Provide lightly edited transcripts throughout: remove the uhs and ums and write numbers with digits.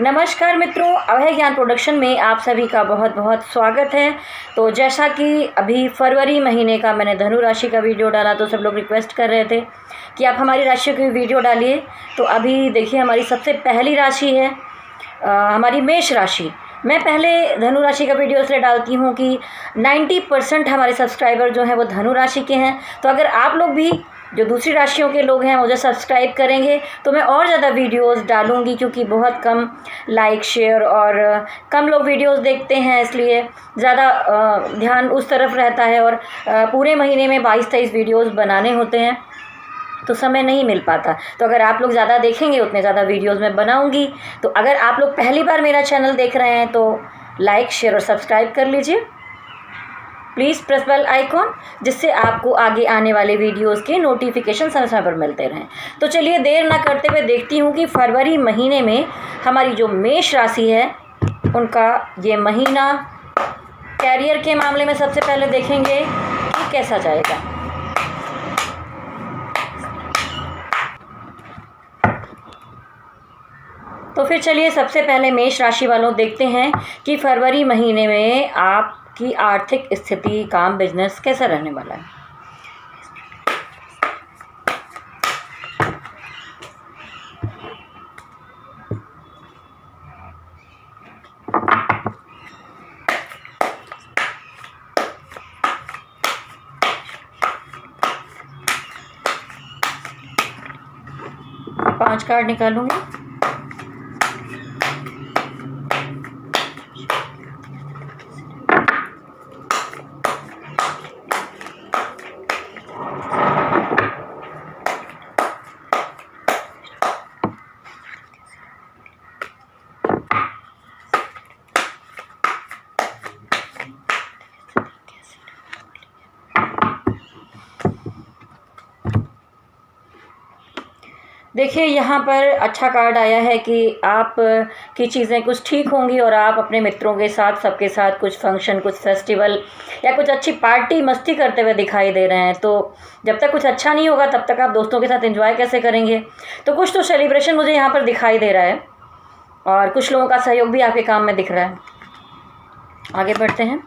नमस्कार मित्रों, अभय ज्ञान प्रोडक्शन में आप सभी का बहुत बहुत स्वागत है। तो जैसा कि अभी फरवरी महीने का मैंने धनु राशि का वीडियो डाला तो सब लोग रिक्वेस्ट कर रहे थे कि आप हमारी राशियों की वीडियो डालिए। तो अभी देखिए हमारी सबसे पहली राशि है हमारी मेष राशि। मैं पहले धनु राशि का वीडियो इसलिए डालती हूँ कि 90% हमारे सब्सक्राइबर जो हैं वो धनु राशि के हैं। तो अगर आप लोग भी जो दूसरी राशियों के लोग हैं मुझे सब्सक्राइब करेंगे तो मैं और ज़्यादा वीडियोस डालूंगी, क्योंकि बहुत कम लाइक शेयर और कम लोग वीडियोस देखते हैं, इसलिए ज़्यादा ध्यान उस तरफ रहता है। और पूरे महीने में 22-23 वीडियोस बनाने होते हैं तो समय नहीं मिल पाता। तो अगर आप लोग ज़्यादा देखेंगे उतने ज़्यादा वीडियोस मैं बनाऊंगी। तो अगर आप लोग पहली बार मेरा चैनल देख रहे हैं तो लाइक शेयर और सब्सक्राइब कर लीजिए। प्लीज़ प्रेस बेल आइकॉन, जिससे आपको आगे आने वाले वीडियोस के नोटिफिकेशन समय समय पर मिलते रहें। तो चलिए देर ना करते हुए देखती हूँ कि फरवरी महीने में हमारी जो मेष राशि है उनका ये महीना कैरियर के मामले में सबसे पहले देखेंगे कि कैसा जाएगा। तो फिर चलिए सबसे पहले मेष राशि वालों देखते हैं कि फरवरी महीने में आपकी आर्थिक स्थिति, काम, बिजनेस कैसा रहने वाला है। पांच कार्ड निकालूंगी। देखिए यहाँ पर अच्छा कार्ड आया है कि आप की चीज़ें कुछ ठीक होंगी और आप अपने मित्रों के साथ, सबके साथ कुछ फंक्शन, कुछ फेस्टिवल या कुछ अच्छी पार्टी मस्ती करते हुए दिखाई दे रहे हैं। तो जब तक कुछ अच्छा नहीं होगा तब तक आप दोस्तों के साथ एंजॉय कैसे करेंगे। तो कुछ तो सेलिब्रेशन मुझे यहाँ पर दिखाई दे रहा है और कुछ लोगों का सहयोग भी आपके काम में दिख रहा है। आगे बढ़ते हैं।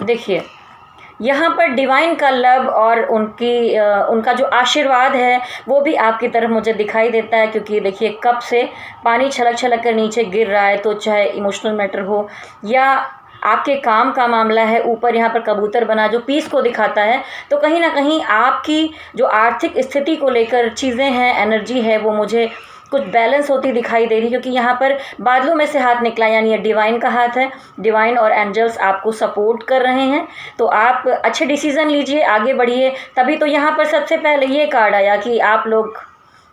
देखिए यहाँ पर डिवाइन का लव और उनका जो आशीर्वाद है वो भी आपकी तरफ मुझे दिखाई देता है, क्योंकि देखिए कप से पानी छलक छलक कर नीचे गिर रहा है। तो चाहे इमोशनल मैटर हो या आपके काम का मामला है, ऊपर यहाँ पर कबूतर बना जो पीस को दिखाता है। तो कहीं ना कहीं आपकी जो आर्थिक स्थिति को लेकर चीज़ें हैं, एनर्जी है, वो मुझे कुछ बैलेंस होती दिखाई दे रही, क्योंकि यहाँ पर बादलों में से हाथ निकला, यानी ये डिवाइन का हाथ है। डिवाइन और एंजल्स आपको सपोर्ट कर रहे हैं। तो आप अच्छे डिसीजन लीजिए, आगे बढ़िए। तभी तो यहाँ पर सबसे पहले ये कार्ड आया कि आप लोग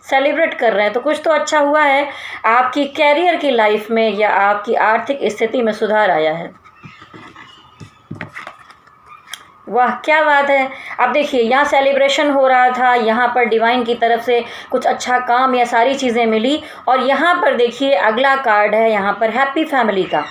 सेलिब्रेट कर रहे हैं, तो कुछ तो अच्छा हुआ है। आपकी कैरियर की लाइफ में या आपकी आर्थिक स्थिति में सुधार आया है। वाह क्या बात है। अब देखिए यहाँ सेलिब्रेशन हो रहा था, यहाँ पर डिवाइन की तरफ से कुछ अच्छा काम या सारी चीज़ें मिली। और यहाँ पर देखिए अगला कार्ड है यहाँ पर हैप्पी फैमिली का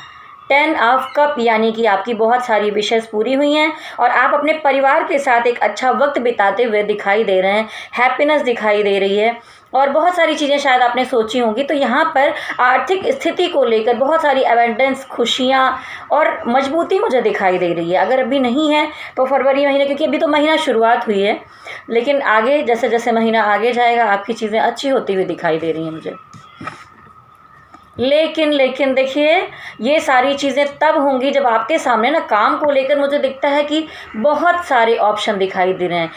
10 ऑफ कप, यानी कि आपकी बहुत सारी विशेष पूरी हुई हैं और आप अपने परिवार के साथ एक अच्छा वक्त बिताते हुए दिखाई दे रहे हैं। हैप्पीनेस दिखाई दे रही है और बहुत सारी चीज़ें शायद आपने सोची होंगी। तो यहाँ पर आर्थिक स्थिति को लेकर बहुत सारी एवेंडेंस, खुशियाँ और मजबूती मुझे दिखाई दे रही है। अगर अभी नहीं है तो फरवरी महीने, क्योंकि अभी तो महीना शुरुआत हुई है, लेकिन आगे जैसे जैसे महीना आगे जाएगा आपकी चीज़ें अच्छी होती हुई दिखाई दे रही हैं मुझे। लेकिन देखिए ये सारी चीज़ें तब होंगी जब आपके सामने ना काम को लेकर मुझे दिखता है कि बहुत सारे ऑप्शन दिखाई दे रहे हैं।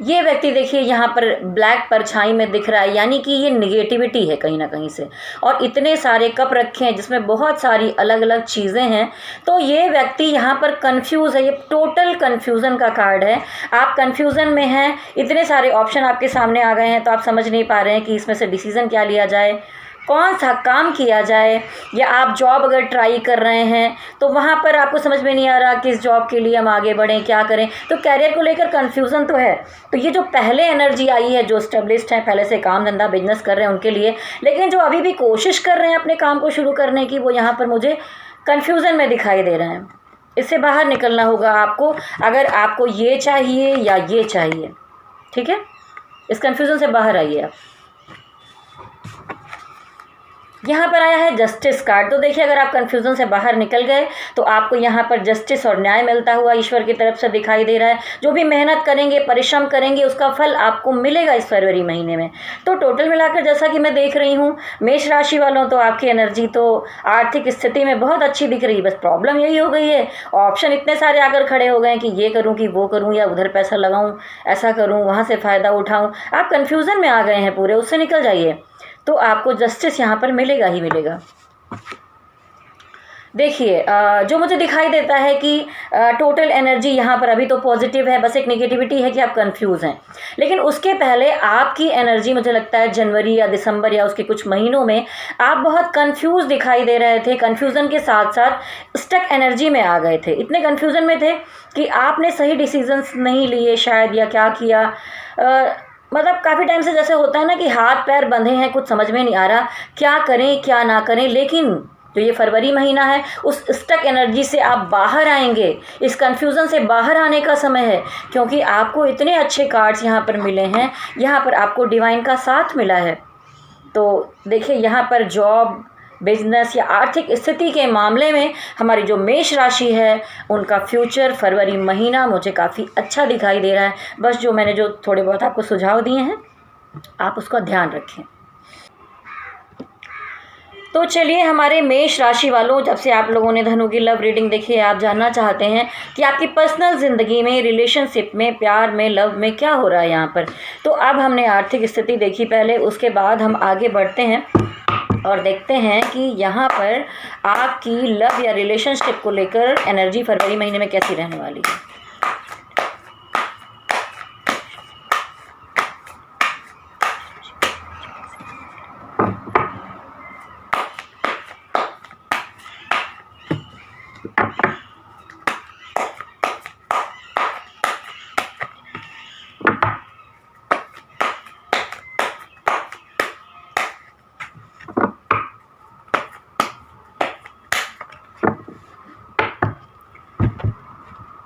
ये व्यक्ति देखिए यहाँ पर ब्लैक परछाई में दिख रहा है, यानी कि ये निगेटिविटी है कहीं ना कहीं से। और इतने सारे कप रखे हैं जिसमें बहुत सारी अलग अलग चीज़ें हैं। तो ये व्यक्ति यहाँ पर कंफ्यूज है, ये टोटल कंफ्यूजन का कार्ड है। आप कंफ्यूजन में हैं, इतने सारे ऑप्शन आपके सामने आ गए हैं तो आप समझ नहीं पा रहे हैं कि इसमें से डिसीज़न क्या लिया जाए, कौन सा काम किया जाए। या आप जॉब अगर ट्राई कर रहे हैं तो वहाँ पर आपको समझ में नहीं आ रहा किस जॉब के लिए हम आगे बढ़ें, क्या करें। तो कैरियर को लेकर कन्फ्यूज़न तो है। तो ये जो पहले एनर्जी आई है, जो स्टेब्लिश्ड है, पहले से काम धंधा बिजनेस कर रहे हैं उनके लिए, लेकिन जो अभी भी कोशिश कर रहे हैं अपने काम को शुरू करने की, वो यहाँ पर मुझे कन्फ्यूज़न में दिखाई दे रहे हैं। इससे बाहर निकलना होगा आपको, अगर आपको ये चाहिए या ये चाहिए। ठीक है, इस कन्फ्यूज़न से बाहर आइए आप। यहाँ पर आया है जस्टिस कार्ड। तो देखिए, अगर आप कन्फ्यूज़न से बाहर निकल गए तो आपको यहाँ पर जस्टिस और न्याय मिलता हुआ ईश्वर की तरफ से दिखाई दे रहा है। जो भी मेहनत करेंगे, परिश्रम करेंगे, उसका फल आपको मिलेगा इस फरवरी महीने में। तो टोटल मिलाकर जैसा कि मैं देख रही हूँ, मेष राशि वालों तो आपकी एनर्जी तो आर्थिक स्थिति में बहुत अच्छी दिख रही है। बस प्रॉब्लम यही हो गई है, ऑप्शन इतने सारे आकर खड़े हो गए कि ये करूँ कि वो करूँ, या उधर पैसा लगाऊँ, ऐसा करूँ, वहाँ से फ़ायदा उठाऊँ। आप कन्फ्यूज़न में आ गए हैं पूरे, उससे निकल जाइए तो आपको जस्टिस यहाँ पर मिलेगा ही मिलेगा। देखिए, जो मुझे दिखाई देता है कि टोटल एनर्जी यहाँ पर अभी तो पॉजिटिव है, बस एक नेगेटिविटी है कि आप कंफ्यूज हैं। लेकिन उसके पहले आपकी एनर्जी, मुझे लगता है जनवरी या दिसंबर या उसके कुछ महीनों में आप बहुत कंफ्यूज दिखाई दे रहे थे। कंफ्यूजन के साथ साथ स्टक एनर्जी में आ गए थे, इतने कंफ्यूजन में थे कि आपने सही डिसीजंस नहीं लिए शायद, या क्या किया, मतलब काफ़ी टाइम से जैसे होता है ना कि हाथ पैर बंधे हैं, कुछ समझ में नहीं आ रहा क्या करें क्या ना करें। लेकिन जो ये फरवरी महीना है, उस स्टक एनर्जी से आप बाहर आएंगे, इस कन्फ्यूज़न से बाहर आने का समय है, क्योंकि आपको इतने अच्छे कार्ड्स यहाँ पर मिले हैं। यहाँ पर आपको डिवाइन का साथ मिला है। तो देखिए, यहाँ पर जॉब, बिजनेस या आर्थिक स्थिति के मामले में हमारी जो मेष राशि है, उनका फ्यूचर फरवरी महीना मुझे काफ़ी अच्छा दिखाई दे रहा है। बस जो मैंने जो थोड़े बहुत आपको सुझाव दिए हैं, आप उसका ध्यान रखें। तो चलिए, हमारे मेष राशि वालों, जब से आप लोगों ने धनु की लव रीडिंग देखी है, आप जानना चाहते हैं कि आपकी पर्सनल ज़िंदगी में, रिलेशनशिप में, प्यार में, लव में क्या हो रहा है यहाँ पर। तो अब हमने आर्थिक स्थिति देखी पहले, उसके बाद हम आगे बढ़ते हैं और देखते हैं कि यहाँ पर आपकी लव या रिलेशनशिप को लेकर एनर्जी फरवरी महीने में कैसी रहने वाली है।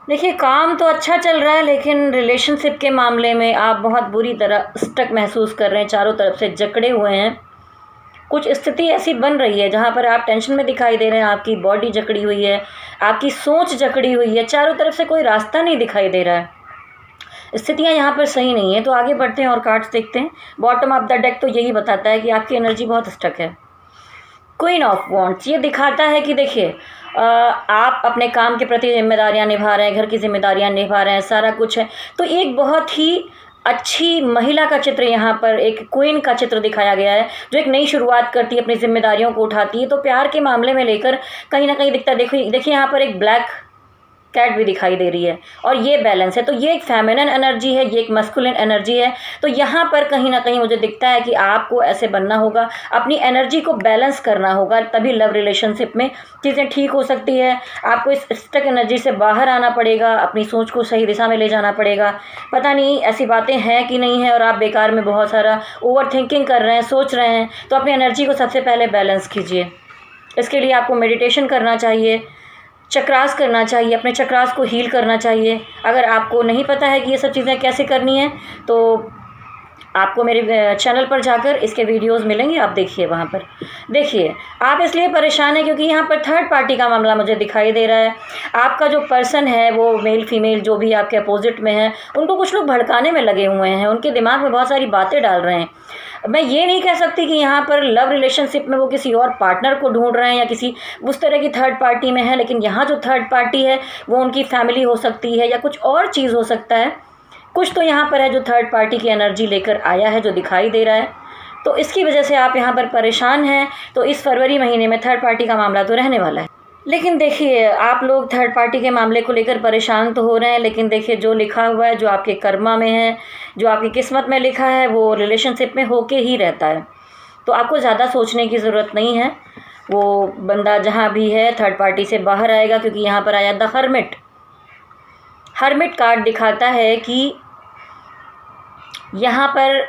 देखिए, काम तो अच्छा चल रहा है, लेकिन रिलेशनशिप के मामले में आप बहुत बुरी तरह स्टक महसूस कर रहे हैं, चारों तरफ से जकड़े हुए हैं। कुछ स्थिति ऐसी बन रही है जहाँ पर आप टेंशन में दिखाई दे रहे हैं, आपकी बॉडी जकड़ी हुई है, आपकी सोच जकड़ी हुई है, चारों तरफ से कोई रास्ता नहीं दिखाई दे रहा है, स्थितियाँ यहाँ पर सही नहीं है। तो आगे बढ़ते हैं और कार्ड्स देखते हैं। बॉटम ऑफ द डेक तो यही बताता है कि आपकी एनर्जी बहुत स्टक है। क्वीन ऑफ वॉन्ड्स ये दिखाता है कि देखिए, आप अपने काम के प्रति जिम्मेदारियां निभा रहे हैं, घर की जिम्मेदारियां निभा रहे हैं, सारा कुछ है। तो एक बहुत ही अच्छी महिला का चित्र यहाँ पर, एक क्वीन का चित्र दिखाया गया है, जो एक नई शुरुआत करती है, अपनी जिम्मेदारियों को उठाती है। तो प्यार के मामले में लेकर कहीं ना कहीं दिखता है। देखिए यहाँ पर एक ब्लैक कैट भी दिखाई दे रही है, और ये बैलेंस है। तो ये एक फेमिनिन एनर्जी है, ये एक मस्कुलिन एनर्जी है। तो यहाँ पर कहीं ना कहीं मुझे दिखता है कि आपको ऐसे बनना होगा, अपनी एनर्जी को बैलेंस करना होगा, तभी लव रिलेशनशिप में चीज़ें ठीक हो सकती है। आपको इस स्टक एनर्जी से बाहर आना पड़ेगा, अपनी सोच को सही दिशा में ले जाना पड़ेगा। पता नहीं ऐसी बातें हैं कि नहीं है, और आप बेकार में बहुत सारा ओवर थिंकिंग कर रहे हैं, सोच रहे हैं। तो अपनी एनर्जी को सबसे पहले बैलेंस कीजिए। इसके लिए आपको मेडिटेशन करना चाहिए, चक्रास करना चाहिए, अपने चक्रास को हील करना चाहिए। अगर आपको नहीं पता है कि ये सब चीज़ें कैसे करनी है, तो आपको मेरे चैनल पर जाकर इसके वीडियोस मिलेंगे, आप देखिए वहाँ पर। देखिए, आप इसलिए परेशान हैं क्योंकि यहाँ पर थर्ड पार्टी का मामला मुझे दिखाई दे रहा है। आपका जो पर्सन है, वो मेल फीमेल जो भी आपके अपोजिट में है, उनको कुछ लोग भड़काने में लगे हुए हैं, उनके दिमाग में बहुत सारी बातें डाल रहे हैं। मैं ये नहीं कह सकती कि यहाँ पर लव रिलेशनशिप में वो किसी और पार्टनर को ढूंढ रहे हैं या किसी उस तरह की थर्ड पार्टी में है, लेकिन यहाँ जो थर्ड पार्टी है वो उनकी फैमिली हो सकती है या कुछ और चीज़ हो सकता है। कुछ तो यहाँ पर है जो थर्ड पार्टी की एनर्जी लेकर आया है, जो दिखाई दे रहा है। तो इसकी वजह से आप यहाँ पर परेशान हैं। तो इस फरवरी महीने में थर्ड पार्टी का मामला तो रहने वाला है। लेकिन देखिए, आप लोग थर्ड पार्टी के मामले को लेकर परेशान तो हो रहे हैं, लेकिन देखिए, जो लिखा हुआ है, जो आपके कर्मा में है, जो आपकी किस्मत में लिखा है, वो रिलेशनशिप में होके ही रहता है। तो आपको ज़्यादा सोचने की ज़रूरत नहीं है। वो बंदा जहाँ भी है थर्ड पार्टी से बाहर आएगा, क्योंकि यहाँ पर आया द हर्मिट। हर्मिट कार्ड दिखाता है कि यहाँ पर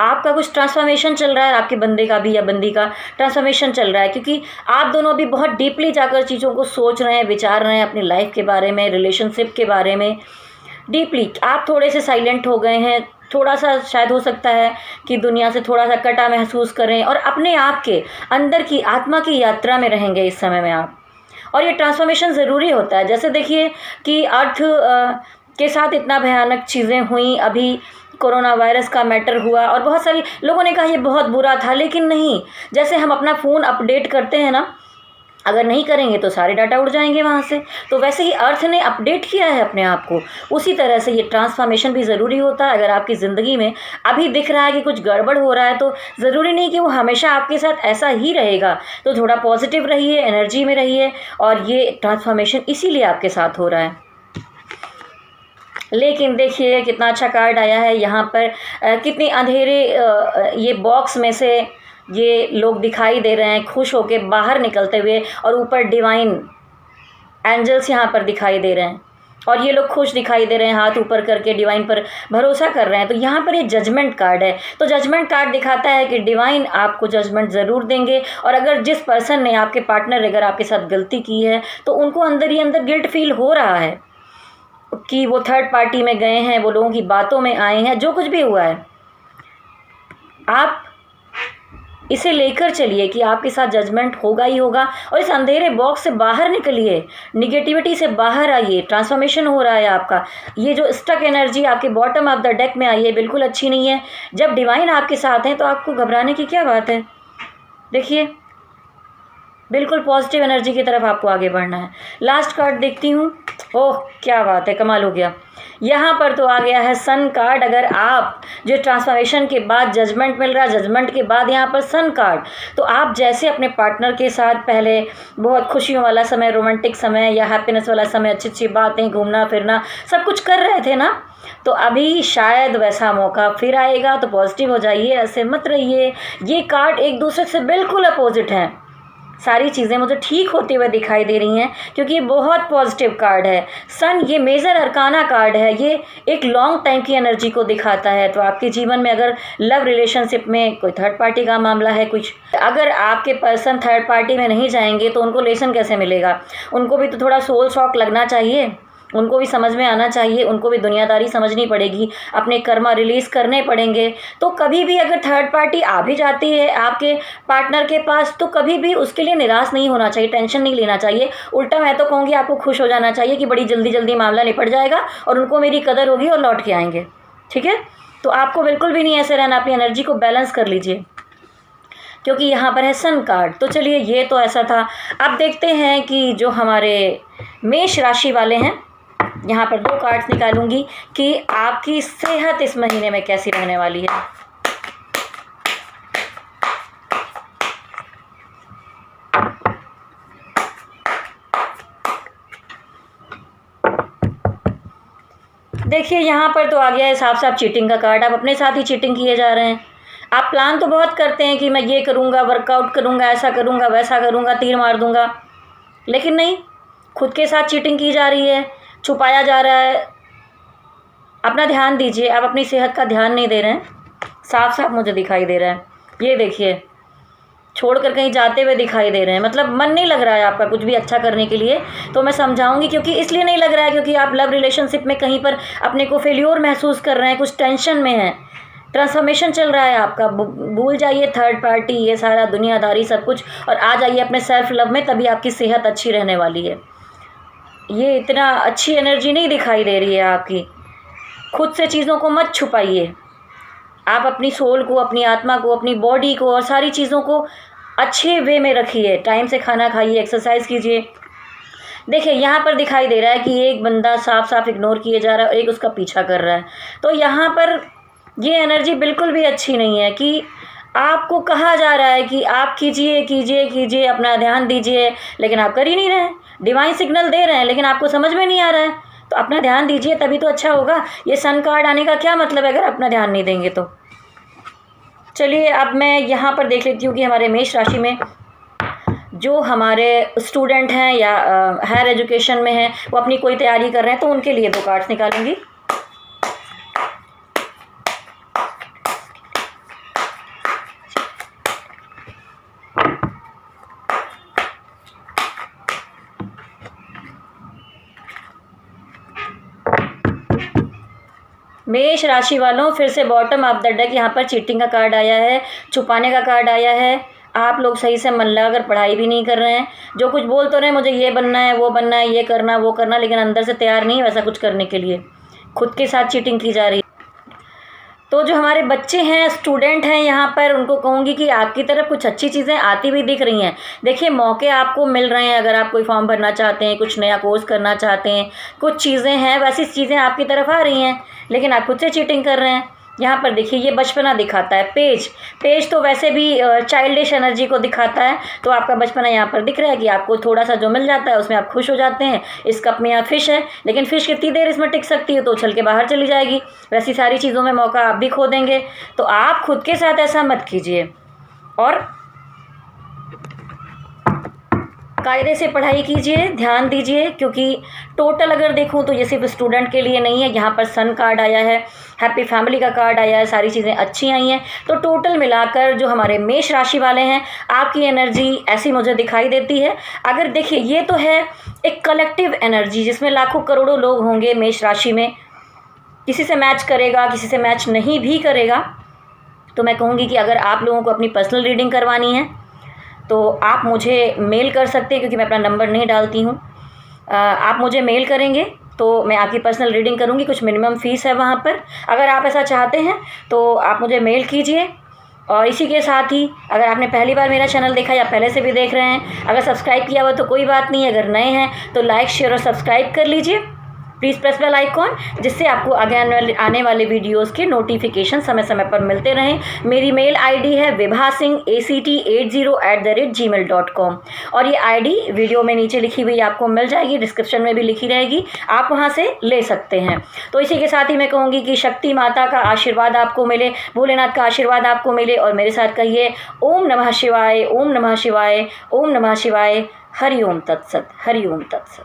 आपका कुछ ट्रांसफॉर्मेशन चल रहा है, आपके बंदे का भी या बंदी का ट्रांसफॉर्मेशन चल रहा है, क्योंकि आप दोनों अभी बहुत डीपली जाकर चीज़ों को सोच रहे हैं, विचार रहे हैं, अपनी लाइफ के बारे में, रिलेशनशिप के बारे में डीपली। आप थोड़े से साइलेंट हो गए हैं, थोड़ा सा शायद हो सकता है कि दुनिया से थोड़ा सा कटा महसूस करें और अपने आप के अंदर की आत्मा की यात्रा में रहेंगे इस समय में आप। और ये ट्रांसफॉर्मेशन ज़रूरी होता है। जैसे देखिए कि अर्थ के साथ इतना भयानक चीज़ें हुई, अभी कोरोना वायरस का मैटर हुआ और बहुत सारी लोगों ने कहा ये बहुत बुरा था, लेकिन नहीं। जैसे हम अपना फ़ोन अपडेट करते हैं ना, अगर नहीं करेंगे तो सारे डाटा उड़ जाएंगे वहाँ से, तो वैसे ही अर्थ ने अपडेट किया है अपने आप को। उसी तरह से ये ट्रांसफॉर्मेशन भी ज़रूरी होता है। अगर आपकी ज़िंदगी में अभी दिख रहा है कि कुछ गड़बड़ हो रहा है, तो ज़रूरी नहीं कि वो हमेशा आपके साथ ऐसा ही रहेगा। तो थोड़ा पॉजिटिव रहिए, एनर्जी में रहिए, और ये ट्रांसफॉर्मेशन इसीलिए आपके साथ हो रहा है। लेकिन देखिए कितना अच्छा कार्ड आया है यहाँ पर। कितनी अंधेरे ये बॉक्स में से ये लोग दिखाई दे रहे हैं खुश होके बाहर निकलते हुए, और ऊपर डिवाइन एंजल्स यहाँ पर दिखाई दे रहे हैं, और ये लोग खुश दिखाई दे रहे हैं, हाथ ऊपर करके डिवाइन पर भरोसा कर रहे हैं। तो यहाँ पर ये जजमेंट कार्ड है। तो जजमेंट कार्ड दिखाता है कि डिवाइन आपको जजमेंट ज़रूर देंगे। और अगर जिस पर्सन ने, आपके पार्टनर अगर आपके साथ गलती की है, तो उनको अंदर ही अंदर गिल्ट फील हो रहा है कि वो थर्ड पार्टी में गए हैं, वो लोगों की बातों में आए हैं, जो कुछ भी हुआ है। आप इसे लेकर चलिए कि आपके साथ जजमेंट होगा ही होगा, और इस अंधेरे बॉक्स से बाहर निकलिए, निगेटिविटी से बाहर आइए। ट्रांसफॉर्मेशन हो रहा है आपका। ये जो स्टक एनर्जी आपके बॉटम ऑफ द डेक में आई है, बिल्कुल अच्छी नहीं है। जब डिवाइन आपके साथ हैं तो आपको घबराने की क्या बात है। देखिए बिल्कुल पॉजिटिव एनर्जी की तरफ आपको आगे बढ़ना है। लास्ट कार्ड देखती हूँ। ओह क्या बात है, कमाल हो गया। यहाँ पर तो आ गया है सन कार्ड। अगर आप जो ट्रांसफॉर्मेशन के बाद जजमेंट मिल रहा है, जजमेंट के बाद यहाँ पर सन कार्ड, तो आप जैसे अपने पार्टनर के साथ पहले बहुत खुशियों वाला समय, रोमांटिक समय या हैप्पीनेस वाला समय, अच्छी अच्छी बातें, घूमना फिरना सब कुछ कर रहे थे ना, तो अभी शायद वैसा मौका फिर आएगा। तो पॉजिटिव हो जाइए, ऐसे मत रहिए। ये कार्ड एक दूसरे से बिल्कुल अपोजिट हैं। सारी चीज़ें मुझे ठीक होते हुए दिखाई दे रही हैं, क्योंकि ये बहुत पॉजिटिव कार्ड है। सन ये मेजर अरकाना कार्ड है। ये एक लॉन्ग टाइम की एनर्जी को दिखाता है। तो आपके जीवन में अगर लव रिलेशनशिप में कोई थर्ड पार्टी का मामला है, कुछ अगर आपके पर्सन थर्ड पार्टी में नहीं जाएंगे तो उनको लेसन कैसे मिलेगा। उनको भी तो थोड़ा सोल शॉक लगना चाहिए, उनको भी समझ में आना चाहिए, उनको भी दुनियादारी समझनी पड़ेगी, अपने कर्मा रिलीज़ करने पड़ेंगे। तो कभी भी अगर थर्ड पार्टी आ भी जाती है आपके पार्टनर के पास, तो कभी भी उसके लिए निराश नहीं होना चाहिए, टेंशन नहीं लेना चाहिए। उल्टा मैं तो कहूँगी आपको खुश हो जाना चाहिए कि बड़ी जल्दी जल्दी मामला निपट जाएगा और उनको मेरी कदर होगी और लौट के आएंगे। ठीक है, तो आपको बिल्कुल भी नहीं ऐसे रहना, अपनी एनर्जी को बैलेंस कर लीजिए, क्योंकि यहाँ पर है सन कार्ड। तो चलिए ये तो ऐसा था। अब देखते हैं कि जो हमारे मेष राशि वाले हैं, यहाँ पर 2 कार्ड्स निकालूंगी कि आपकी सेहत इस महीने में कैसी रहने वाली है। देखिए यहाँ पर तो आ गया है साफ साफ चीटिंग का कार्ड। आप अपने साथ ही चीटिंग किए जा रहे हैं। आप प्लान तो बहुत करते हैं कि मैं ये करूँगा, वर्कआउट करूँगा, ऐसा करूँगा, वैसा करूँगा, तीर मार दूँगा, लेकिन नहीं, खुद के साथ चीटिंग की जा रही है, छुपाया जा रहा है। अपना ध्यान दीजिए, आप अपनी सेहत का ध्यान नहीं दे रहे हैं, साफ साफ मुझे दिखाई दे रहा है। ये देखिए, छोड़कर कहीं जाते हुए दिखाई दे रहे हैं, मतलब मन नहीं लग रहा है आपका कुछ भी अच्छा करने के लिए। तो मैं समझाऊंगी, क्योंकि इसलिए नहीं लग रहा है क्योंकि आप लव रिलेशनशिप में कहीं पर अपने को फेल्योर महसूस कर रहे हैं, कुछ टेंशन में हैं। ट्रांसफॉर्मेशन चल रहा है आपका। भूल जाइए थर्ड पार्टी, ये सारा दुनियादारी सब कुछ, और आ जाइए अपने सेल्फ लव में, तभी आपकी सेहत अच्छी रहने वाली है। ये इतना अच्छी एनर्जी नहीं दिखाई दे रही है आपकी। खुद से चीज़ों को मत छुपाइए। आप अपनी सोल को, अपनी आत्मा को, अपनी बॉडी को और सारी चीज़ों को अच्छे वे में रखिए। टाइम से खाना खाइए, एक्सरसाइज कीजिए। देखिए यहाँ पर दिखाई दे रहा है कि एक बंदा साफ साफ इग्नोर किए जा रहा है और एक उसका पीछा कर रहा है। तो यहाँ पर ये एनर्जी बिल्कुल भी अच्छी नहीं है कि आपको कहा जा रहा है कि आप कीजिए कीजिए कीजिए, अपना ध्यान दीजिए, लेकिन आप कर ही नहीं रहे हैं। डिवाइन सिग्नल दे रहे हैं लेकिन आपको समझ में नहीं आ रहा है। तो अपना ध्यान दीजिए, तभी तो अच्छा होगा। ये सन कार्ड आने का क्या मतलब है अगर अपना ध्यान नहीं देंगे तो। चलिए अब मैं यहाँ पर देख लेती हूँ कि हमारे मेष राशि में जो हमारे स्टूडेंट हैं या हायर एजुकेशन में हैं, वो अपनी कोई तैयारी कर रहे हैं, तो उनके लिए 2 कार्ड्स निकालूंगी। मेष राशि वालों, फिर से बॉटम ऑफ द डेक यहाँ पर चीटिंग का कार्ड आया है, छुपाने का कार्ड आया है। आप लोग सही से मन लगाकर पढ़ाई भी नहीं कर रहे हैं। जो कुछ बोल तो रहे हैं, मुझे ये बनना है, वो बनना है, ये करना वो करना, लेकिन अंदर से तैयार नहीं है वैसा कुछ करने के लिए। खुद के साथ चीटिंग की जा रही है। तो जो हमारे बच्चे हैं, स्टूडेंट हैं, यहाँ पर उनको कहूँगी कि आपकी तरफ कुछ अच्छी चीज़ें आती हुई दिख रही हैं। देखिए, मौके आपको मिल रहे हैं। अगर आप कोई फॉर्म भरना चाहते हैं, कुछ नया कोर्स करना चाहते हैं, कुछ चीज़ें हैं, वैसी चीज़ें आपकी तरफ आ रही हैं, लेकिन आप खुद से चीटिंग कर रहे हैं। यहाँ पर देखिए, ये बचपना दिखाता है। पेज तो वैसे भी चाइल्डिश एनर्जी को दिखाता है। तो आपका बचपना यहाँ पर दिख रहा है कि आपको थोड़ा सा जो मिल जाता है उसमें आप खुश हो जाते हैं। इस कप में यहाँ फिश है, लेकिन फिश कितनी देर इसमें टिक सकती है, तो उछल के बाहर चली जाएगी। वैसी सारी चीज़ों में मौका आप भी खो देंगे। तो आप खुद के साथ ऐसा मत कीजिए और कायदे से पढ़ाई कीजिए, ध्यान दीजिए, क्योंकि टोटल अगर देखूं तो ये सिर्फ स्टूडेंट के लिए नहीं है। यहाँ पर सन कार्ड आया है, हैप्पी फैमिली का कार्ड आया है, सारी चीज़ें अच्छी आई हैं। तो टोटल मिलाकर जो हमारे मेष राशि वाले हैं, आपकी एनर्जी ऐसी मुझे दिखाई देती है। अगर देखिए, ये तो है एक कलेक्टिव एनर्जी जिसमें लाखों करोड़ों लोग होंगे मेष राशि में। किसी से मैच करेगा, किसी से मैच नहीं भी करेगा। तो मैं कहूँगी कि अगर आप लोगों को अपनी पर्सनल रीडिंग करवानी है तो आप मुझे मेल कर सकते हैं, क्योंकि मैं अपना नंबर नहीं डालती हूँ। आप मुझे मेल करेंगे तो मैं आपकी पर्सनल रीडिंग करूँगी। कुछ मिनिमम फ़ीस है वहाँ पर। अगर आप ऐसा चाहते हैं तो आप मुझे मेल कीजिए। और इसी के साथ ही, अगर आपने पहली बार मेरा चैनल देखा या पहले से भी देख रहे हैं, अगर सब्सक्राइब किया हुआ तो कोई बात नहीं। अगर नए हैं तो लाइक, शेयर और सब्सक्राइब कर लीजिए। प्लीज़ प्रेस बेल आइकॉन, जिससे आपको आगे आने वाले वीडियोस के नोटिफिकेशन समय समय पर मिलते रहें। मेरी मेल आईडी है vibhasingh80@gmail.com और ये आईडी वीडियो में नीचे लिखी हुई आपको मिल जाएगी, डिस्क्रिप्शन में भी लिखी रहेगी, आप वहाँ से ले सकते हैं। तो इसी के साथ ही मैं कहूँगी कि शक्ति माता का आशीर्वाद आपको मिले, भोलेनाथ का आशीर्वाद आपको मिले। और मेरे साथ कहिए ओम नमः शिवाय, ओम नमः शिवाय, ओम नमः शिवाय। हरि ओम तत्सत, हरि ओम तत्सत।